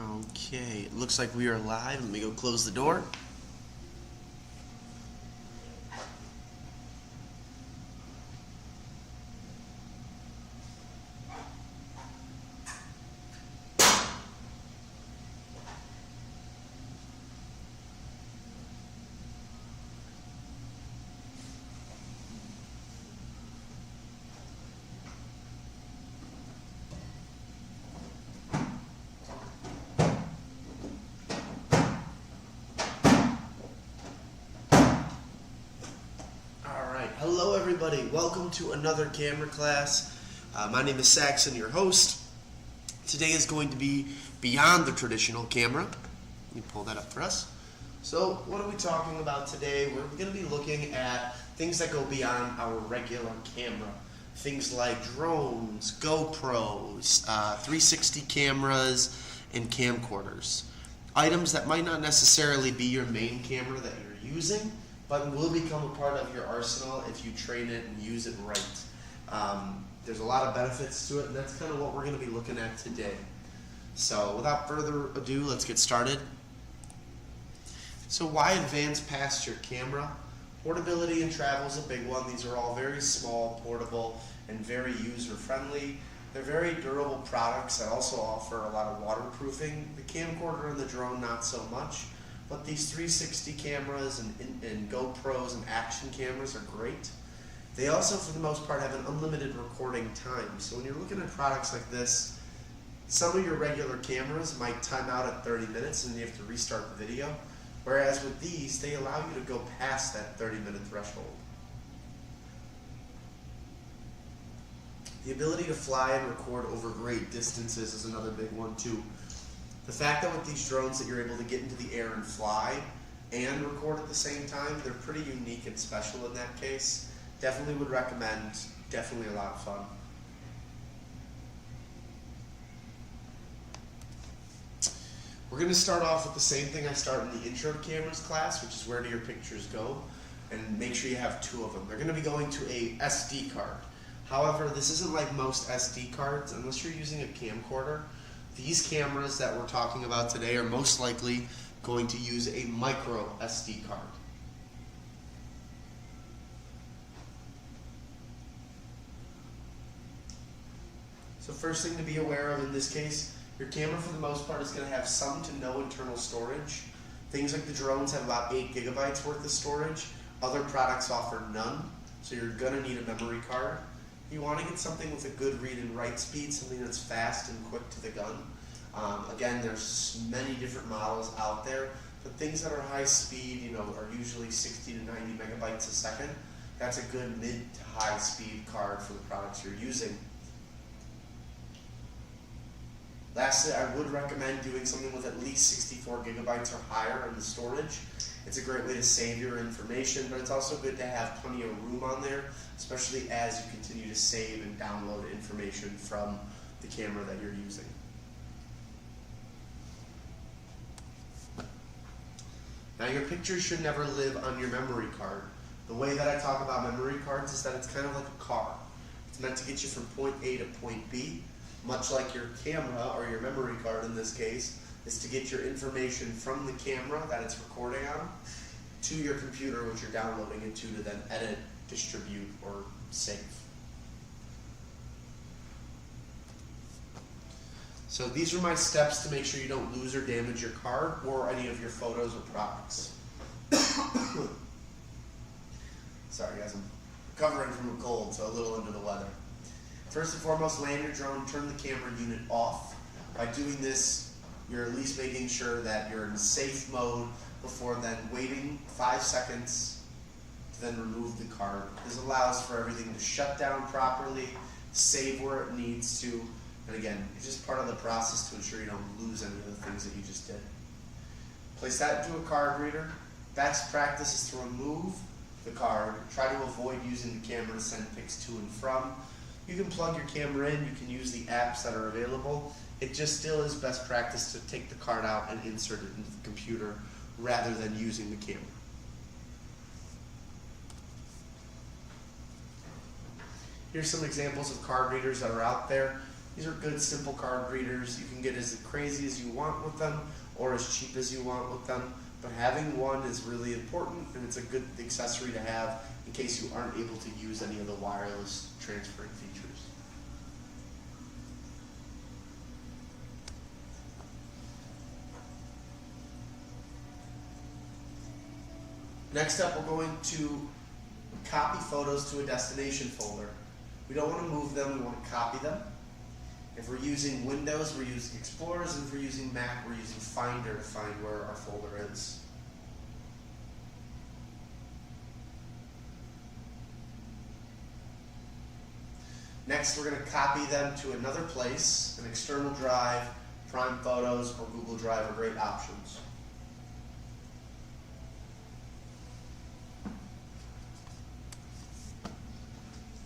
Okay, it looks like we are live. Let me go close the door. Hello everybody, welcome to another camera class. My name is Saxon, your host. Today is going to be beyond the traditional camera. Let me pull that up for us. So what are we talking about today? We're going to be looking at things that go beyond our regular camera. Things like drones, GoPros, 360 cameras, and camcorders. Items that might not necessarily be your main camera that you're using, but will become a part of your arsenal if you train it and use it right. There's a lot of benefits to it, and that's kind of what we're going to be looking at today. So without further ado, let's get started. So why advance past your camera? Portability and travel is a big one. These are all very small, portable, and very user-friendly. They're very durable products that also offer a lot of waterproofing. The camcorder and the drone, not so much. But these 360 cameras and GoPros and action cameras are great. They also, for the most part, have an unlimited recording time. So when you're looking at products like this, some of your regular cameras might time out at 30 minutes and you have to restart the video. Whereas with these, they allow you to go past that 30-minute threshold. The ability to fly and record over great distances is another big one too. The fact that with these drones that you're able to get into the air and fly and record at the same time, they're pretty unique and special in that case. Definitely would recommend, definitely a lot of fun. We're going to start off with the same thing I start in the intro to cameras class, which is where do your pictures go, and make sure you have two of them. They're going to be going to a SD card. However, this isn't like most SD cards unless you're using a camcorder. These cameras that we're talking about today are most likely going to use a micro SD card. So first thing to be aware of in this case, your camera for the most part is going to have some to no internal storage. Things like the drones have about 8 gigabytes worth of storage. Other products offer none, so you're going to need a memory card. You want to get something with a good read and write speed, something that's fast and quick to the gun. Again, there's many different models out there, but things that are high speed, are usually 60 to 90 megabytes a second. That's a good mid to high speed card for the products you're using. Lastly, I would recommend doing something with at least 64 gigabytes or higher in the storage. It's a great way to save your information, but it's also good to have plenty of room on there, especially as you continue to save and download information from the camera that you're using. Now, your pictures should never live on your memory card. The way that I talk about memory cards is that it's kind of like a car. It's meant to get you from point A to point B, much like your camera, or your memory card in this case, is to get your information from the camera that it's recording on to your computer, which you're downloading it to then edit, distribute, or save. So these are my steps to make sure you don't lose or damage your card or any of your photos or products. Sorry guys, I'm recovering from a cold, so a little under the weather. First and foremost, land your drone, turn the camera unit off. By doing this, you're at least making sure that you're in safe mode before then waiting 5 seconds to then remove the card. This allows for everything to shut down properly, save where it needs to, and again, it's just part of the process to ensure you don't lose any of the things that you just did. Place that into a card reader. Best practice is to remove the card. Try to avoid using the camera to send pics to and from. You can plug your camera in, you can use the apps that are available. It just still is best practice to take the card out and insert it into the computer rather than using the camera. Here's some examples of card readers that are out there. These are good, simple card readers. You can get as crazy as you want with them or as cheap as you want with them. But having one is really important, and it's a good accessory to have in case you aren't able to use any of the wireless transferring features. Next up, we're going to copy photos to a destination folder. We don't want to move them, we want to copy them. If we're using Windows, we're using Explorers, and if we're using Mac, we're using Finder to find where our folder is. Next, we're going to copy them to another place, an external drive. Prime Photos or Google Drive are great options.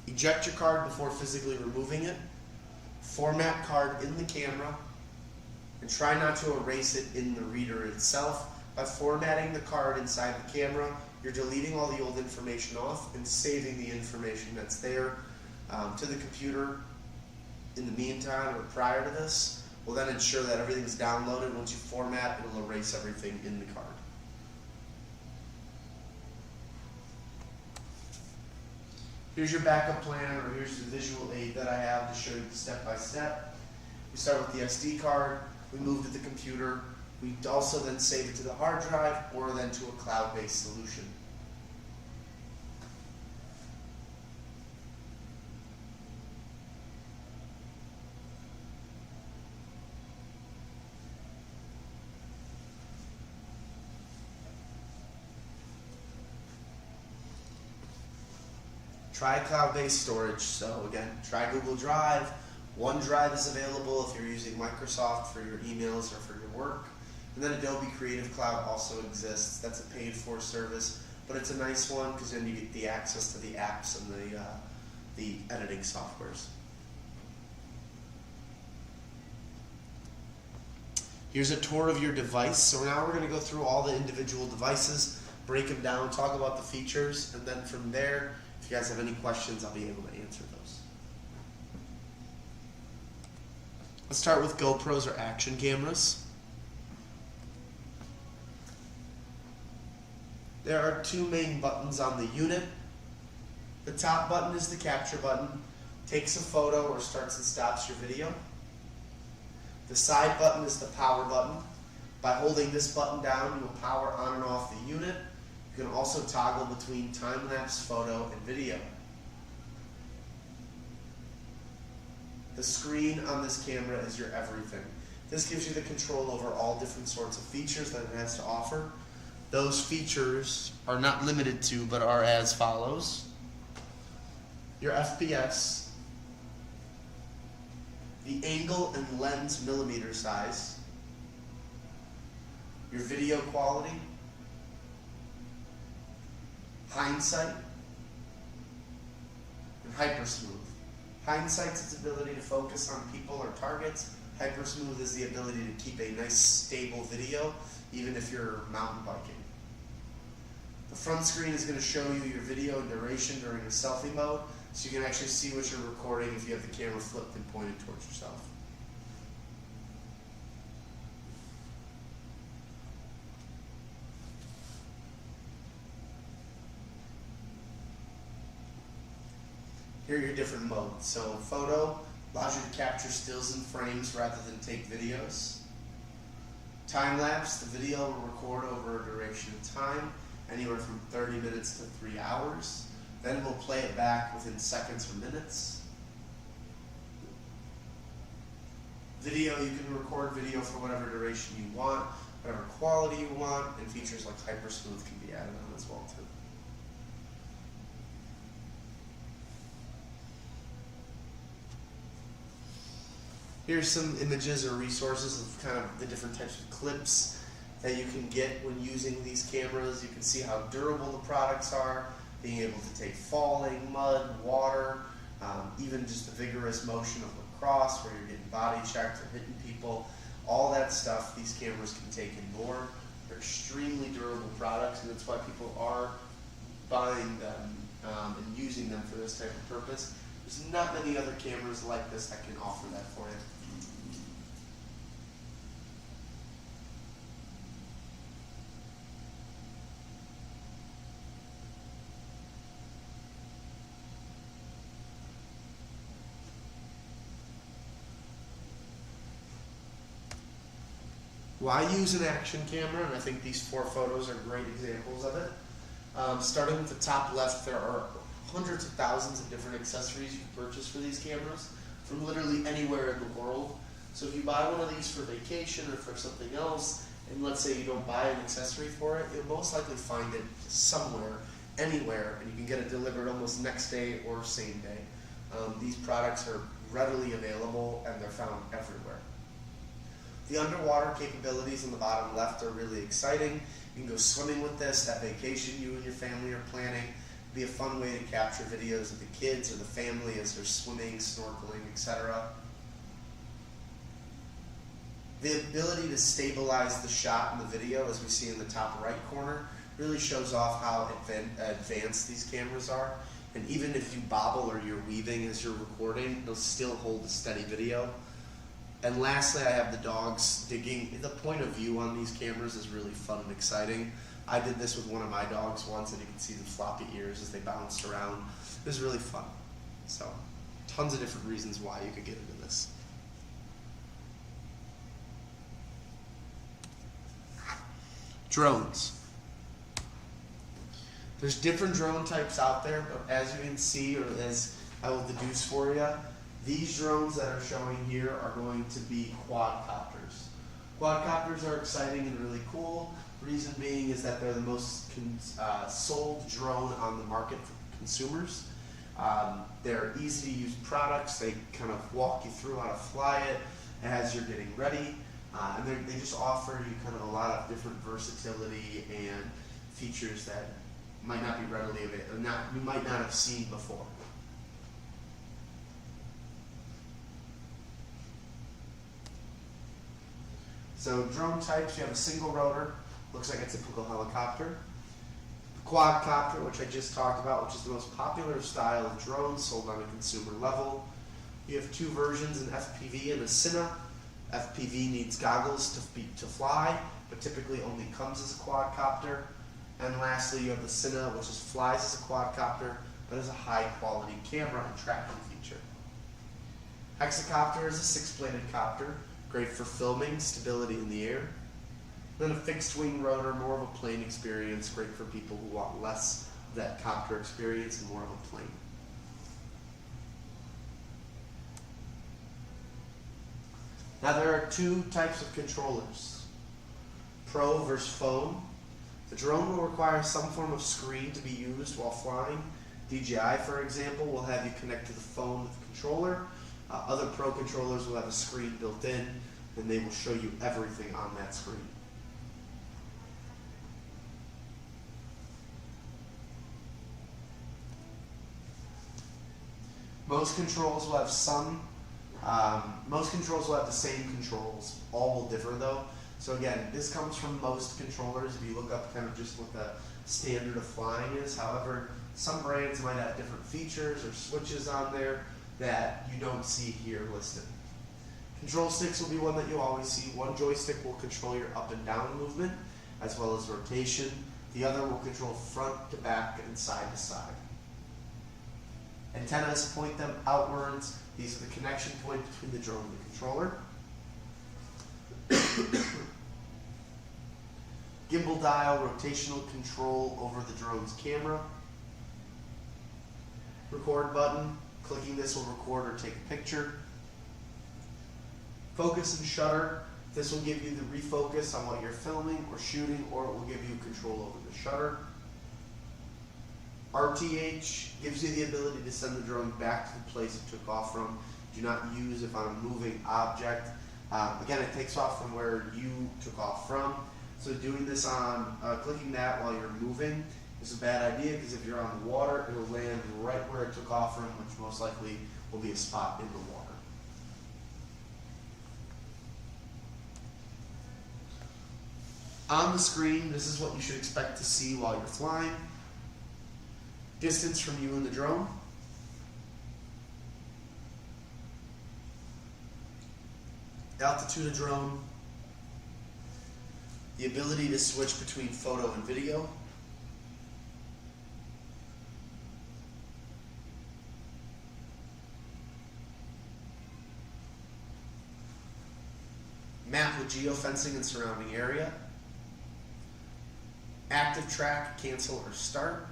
Eject your card before physically removing it. Format card in the camera, and try not to erase it in the reader itself. By formatting the card inside the camera, you're deleting all the old information off and saving the information that's there to the computer in the meantime or prior to this. Will then ensure that everything's downloaded. Once you format, it'll erase everything in the card. Here's your backup plan, or here's the visual aid that I have to show you step by step. We start with the SD card, we move to the computer, we also then save it to the hard drive or then to a cloud-based solution. Try cloud-based storage. So again, try Google Drive. OneDrive is available if you're using Microsoft for your emails or for your work. And then Adobe Creative Cloud also exists. That's a paid-for service, but it's a nice one because then you get the access to the apps and the editing softwares. Here's a tour of your device. So now we're going to go through all the individual devices, break them down, talk about the features, and then from there, if you guys have any questions, I'll be able to answer those. Let's start with GoPros or action cameras. There are two main buttons on the unit. The top button is the capture button. Takes a photo or starts and stops your video. The side button is the power button. By holding this button down, you will power on and off the unit. You can also toggle between time-lapse photo and video. The screen on this camera is your everything. This gives you the control over all different sorts of features that it has to offer. Those features are not limited to, but are as follows. Your FPS, the angle and lens millimeter size, your video quality, hindsight, and hypersmooth. Hindsight's its ability to focus on people or targets. Hypersmooth is the ability to keep a nice stable video even if you're mountain biking. The front screen is going to show you your video and duration during a selfie mode, so you can actually see what you're recording if you have the camera flipped and pointed towards yourself. Here are your different modes. So photo allows you to capture stills and frames rather than take videos. Time lapse, the video will record over a duration of time, anywhere from 30 minutes to 3 hours. Then we'll play it back within seconds or minutes. Video, you can record video for whatever duration you want, whatever quality you want, and features like hypersmooth can be added on as well too. Here's some images or resources of kind of the different types of clips that you can get when using these cameras. You can see how durable the products are, being able to take falling, mud, water, even just the vigorous motion of lacrosse where you're getting body checked or hitting people. All that stuff these cameras can take and more. They're extremely durable products, and that's why people are buying them and using them for this type of purpose. There's not many other cameras like this that can offer that for you. Why use an action camera? And I think these 4 photos are great examples of it. Starting with the top left, there are hundreds of thousands of different accessories you can purchase for these cameras from literally anywhere in the world. So if you buy one of these for vacation or for something else, and let's say you don't buy an accessory for it, you'll most likely find it somewhere, anywhere, and you can get it delivered almost next day or same day. These products are readily available and they're found everywhere. The underwater capabilities on the bottom left are really exciting. You can go swimming with this, that vacation you and your family are planning. It'd be a fun way to capture videos of the kids or the family as they're swimming, snorkeling, etc. The ability to stabilize the shot in the video, as we see in the top right corner, really shows off how advanced these cameras are. And even if you bobble or you're weaving as you're recording, they'll still hold a steady video. And lastly, I have the dogs digging. The point of view on these cameras is really fun and exciting. I did this with one of my dogs once, and you can see the floppy ears as they bounced around. It was really fun. So, tons of different reasons why you could get into this. Drones. There's different drone types out there, but as you can see, or as I will deduce for you, these drones that are showing here are going to be quadcopters. Quadcopters are exciting and really cool. Reason being is that they're the most sold drone on the market for consumers. They're easy to use products. They kind of walk you through how to fly it as you're getting ready. And they just offer you kind of a lot of different versatility and features that might not be readily available, you might not have seen before. So drone types, you have a single rotor, looks like a typical helicopter. The quadcopter, which I just talked about, which is the most popular style of drone sold on a consumer level. You have 2 versions, an FPV and a Cine. FPV needs goggles to fly, but typically only comes as a quadcopter. And lastly, you have the Cine, which flies as a quadcopter, but has a high quality camera and tracking feature. Hexacopter is a 6-bladed copter, great for filming, stability in the air. Then a fixed wing rotor, more of a plane experience, great for people who want less of that copter experience and more of a plane. Now there are 2 types of controllers, Pro versus Phone. The drone will require some form of screen to be used while flying. DJI, for example, will have you connect to the phone with the controller. Other Pro controllers will have a screen built in, and they will show you everything on that screen. Most controls will have most controls will have the same controls. All will differ though. So again, this comes from most controllers. If you look up kind of just what the standard of flying is. However, some brands might have different features or switches on there that you don't see here listed. Control sticks will be one that you always see. One joystick will control your up and down movement as well as rotation. The other will control front to back and side to side. Antennas point them outwards. These are the connection point between the drone and the controller. Gimbal dial, rotational control over the drone's camera. Record button, clicking this will record or take a picture. Focus and shutter, this will give you the refocus on what you're filming or shooting, or it will give you control over the shutter. RTH gives you the ability to send the drone back to the place it took off from. Do not use if on a moving object. Again, it takes off from where you took off from. So doing this on, clicking that while you're moving is a bad idea, because if you're on the water, it will land right where it took off from, which most likely will be a spot in the water. On the screen, this is what you should expect to see while you're flying. Distance from you and the drone. altitude of drone, the ability to switch between photo and video, map with geofencing and surrounding area, active track, cancel or start,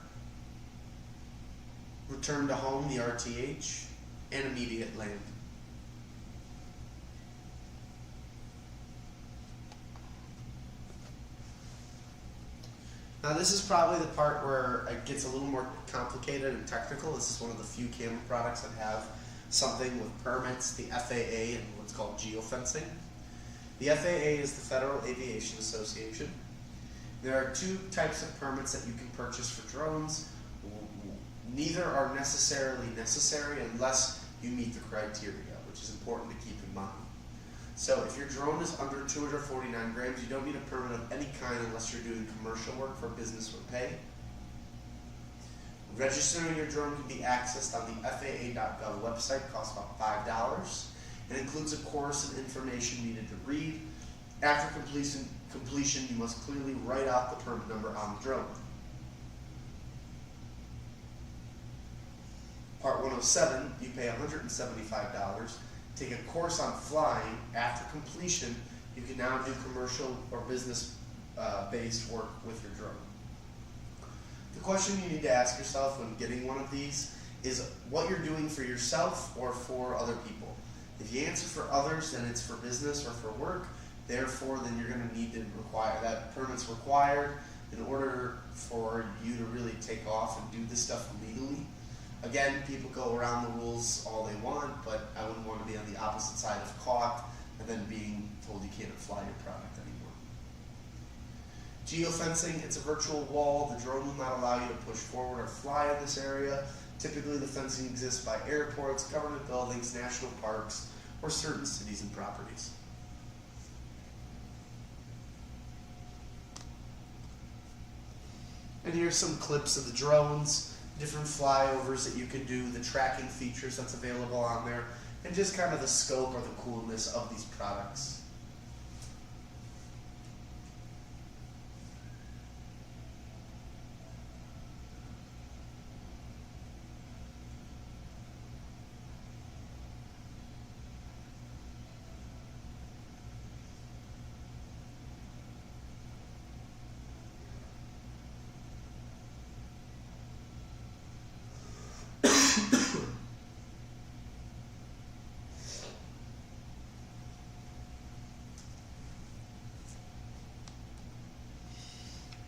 return to home, the RTH, and immediate land. Now this is probably the part where it gets a little more complicated and technical. This is one of the few camera products that have something with permits, the FAA, and what's called geofencing. The FAA is the Federal Aviation Association. There are two types of permits that you can purchase for drones. Neither are necessarily necessary unless you meet the criteria, which is important to keep in mind. So if your drone is under 249 grams, you don't need a permit of any kind unless you're doing commercial work for business or pay. Registering your drone can be accessed on the FAA.gov website, costs about $5. It includes a course and information needed to read. After completion, you must clearly write out the permit number on the drone. Part 107, you pay $175. Take a course on flying. After completion, you can now do commercial or business-based work with your drone. The question you need to ask yourself when getting one of these is what you're doing for yourself or for other people. If you answer for others, then it's for business or for work. Therefore, then you're going to need to require that permit's required in order for you to really take off and do this stuff legally. Again, people go around the rules all they want, but I wouldn't want to be on the opposite side of caught and then being told you can't fly your product anymore. Geofencing, it's a virtual wall. The drone will not allow you to push forward or fly in this area. Typically, the fencing exists by airports, government buildings, national parks, or certain cities and properties. And here's some clips of the drones, different flyovers that you can do, the tracking features that's available on there, and just kind of the scope or the coolness of these products.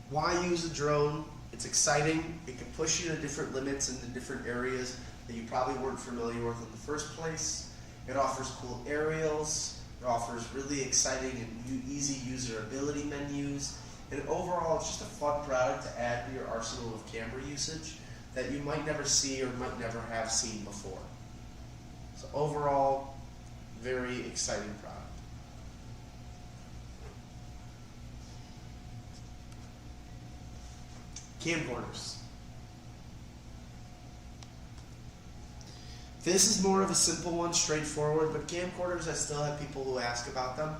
Why use a drone? It's exciting. It can push you to different limits into different areas that you probably weren't familiar with in the first place. It offers cool aerials. It offers really exciting and easy usability menus. And overall, it's just a fun product to add to your arsenal of camera usage that you might never see or might never have seen before. So overall, very exciting product. Camcorders. This is more of a simple one, straightforward, but camcorders, I still have people who ask about them.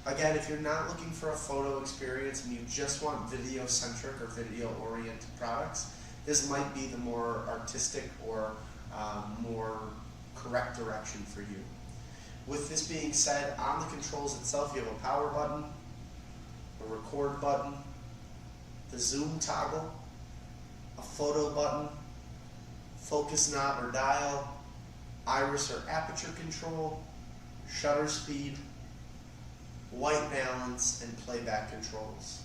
Again, if you're not looking for a photo experience and you just want video-centric or video-oriented products, this might be the more artistic or more correct direction for you. With this being said, on the controls itself, you have a power button, a record button, the zoom toggle, a photo button, focus knob or dial, iris or aperture control, shutter speed, white balance, and playback controls.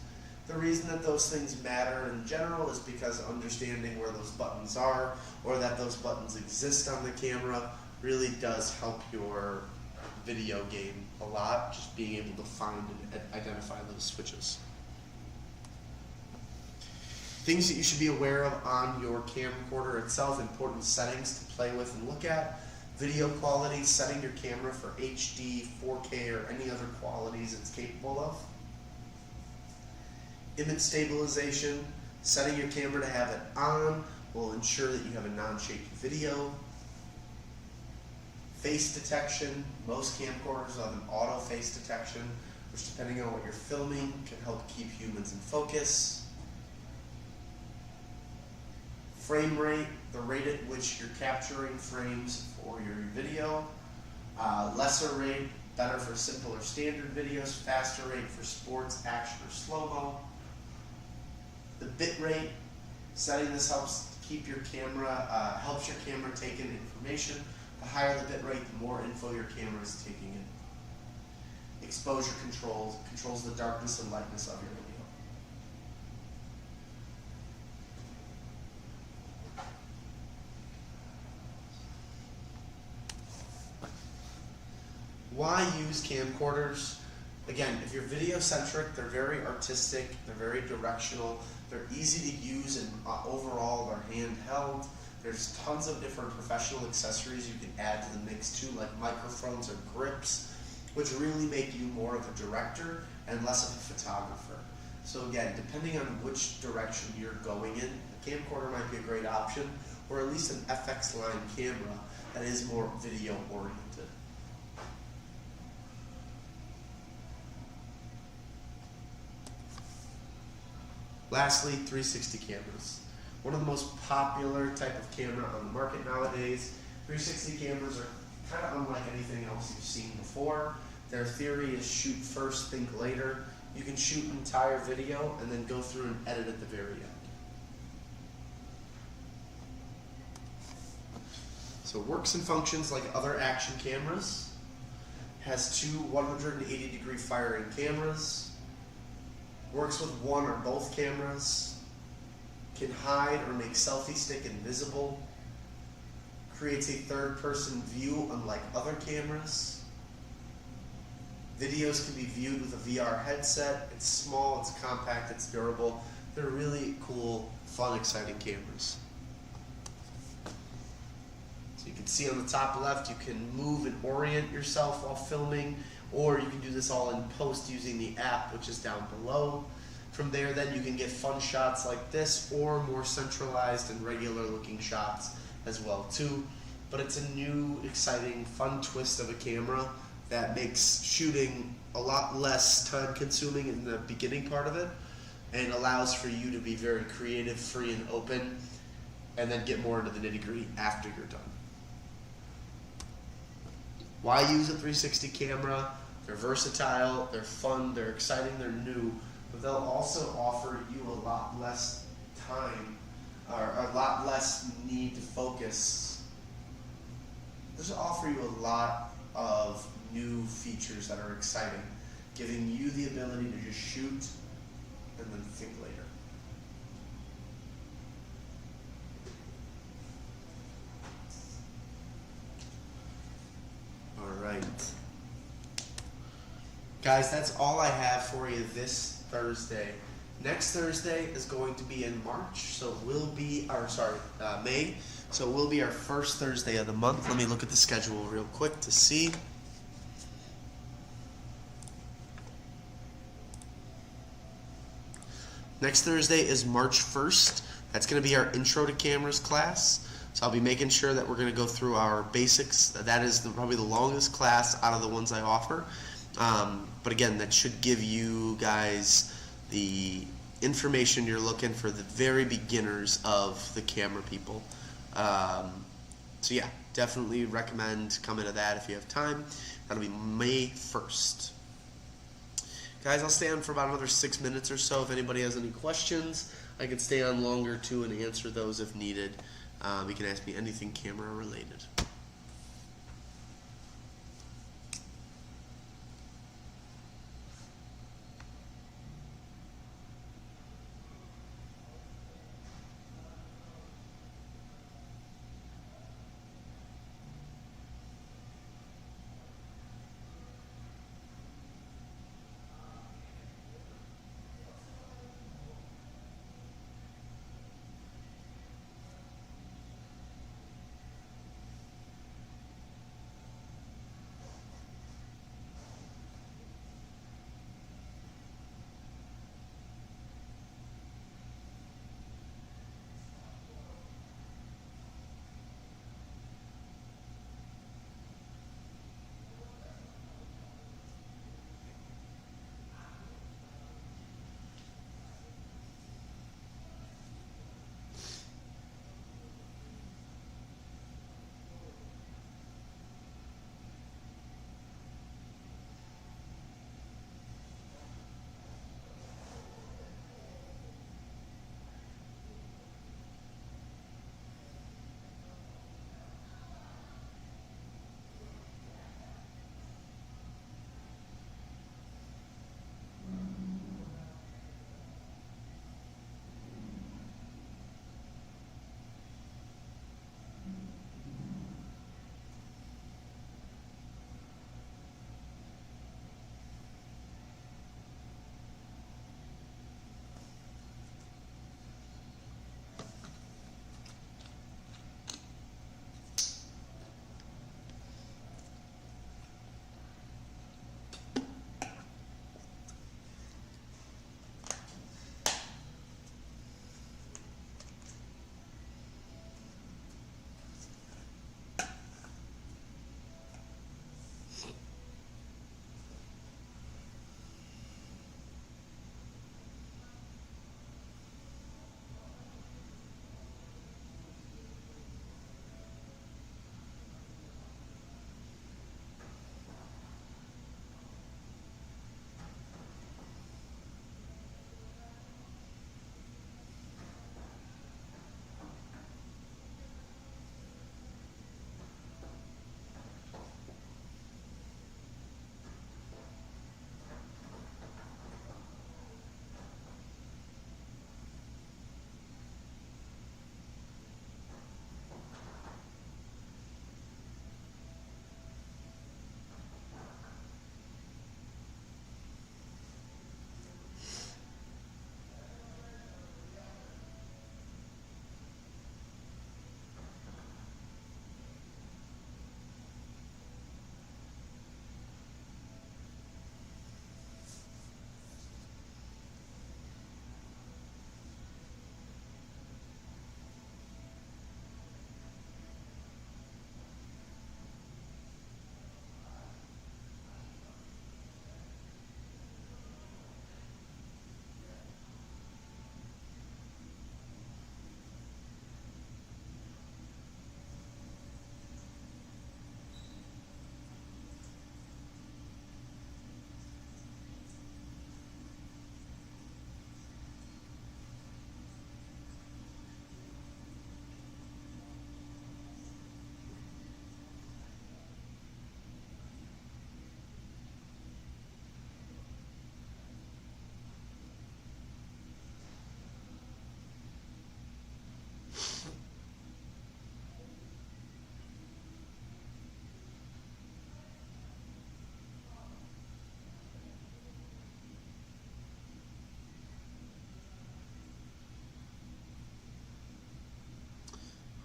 The reason that those things matter in general is because understanding where those buttons are or that those buttons exist on the camera really does help your video game a lot, just being able to find and identify those switches. Things that you should be aware of on your camcorder itself, important settings to play with and look at. Video quality, setting your camera for HD, 4K, or any other qualities it's capable of. Image stabilization, setting your camera to have it on will ensure that you have a non-shaky video. Face detection. Most camcorders have an auto face detection, which depending on what you're filming can help keep humans in focus. Frame rate, the rate at which you're capturing frames for your video. Lesser rate, better for simple or standard videos. Faster rate for sports, action, or slow-mo. The bit rate, setting this helps keep your camera, helps your camera take in information. The higher the bit rate, the more info your camera is taking in. Exposure controls the darkness and lightness of your video. Why use camcorders? Again, if you're video-centric, they're very artistic, they're very directional, they're easy to use, and overall they're handheld. There's tons of different professional accessories you can add to the mix too, like microphones or grips, which really make you more of a director and less of a photographer. So again, depending on which direction you're going in, a camcorder might be a great option, or at least an FX line camera that is more video oriented. Lastly, 360 cameras. One of the most popular type of camera on the market nowadays. 360 cameras are kind of unlike anything else you've seen before. Their theory is shoot first, think later. You can shoot an entire video and then go through and edit at the very end. So it works and functions like other action cameras. Has two 180-degree firing cameras. Works with one or both cameras. Can hide or make selfie stick invisible. Creates a third-person view unlike other cameras. Videos can be viewed with a VR headset. It's small, it's compact, it's durable. They're really cool, fun, exciting cameras. So you can see on the top left, you can move and orient yourself while filming, or you can do this all in post using the app, which is down below. From there, then you can get fun shots like this, or more centralized and regular looking shots as well too. But it's a new, exciting, fun twist of a camera that makes shooting a lot less time consuming in the beginning part of it, and allows for you to be very creative, free, and open, and then get more into the nitty-gritty after you're done. Why use a 360 camera? They're versatile, they're fun, they're exciting, they're new, but they'll also offer you a lot less time, or a lot less need to focus. They'll offer you a lot of new features that are exciting, giving you the ability to just shoot and then think later. Alright. Guys, that's all I have for you this Thursday. Next Thursday is going to be in March, so we'll be, May, so it will be our first Thursday of the month. Let me look at the schedule real quick to see. Next Thursday is March 1st. That's going to be our Intro to Cameras class. So I'll be making sure that we're going to go through our basics. That is probably the longest class out of the ones I offer. But again, that should give you guys the information you're looking for, the very beginners of the camera people. So yeah, definitely recommend coming to that if you have time. That'll be May 1st. Guys, I'll stay on for about another 6 minutes or so. If anybody has any questions, I can stay on longer too and answer those if needed. You can ask me anything camera related.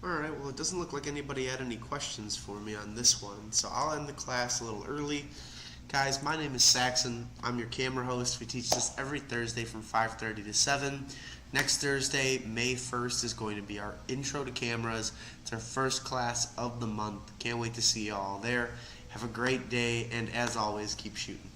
Alright, well, it doesn't look like anybody had any questions for me on this one, so I'll end the class a little early. Guys, my name is Saxon. I'm your camera host. We teach this every Thursday from 5:30 to 7. Next Thursday, May 1st, is going to be our intro to cameras. It's our first class of the month. Can't wait to see you all there. Have a great day, and as always, keep shooting.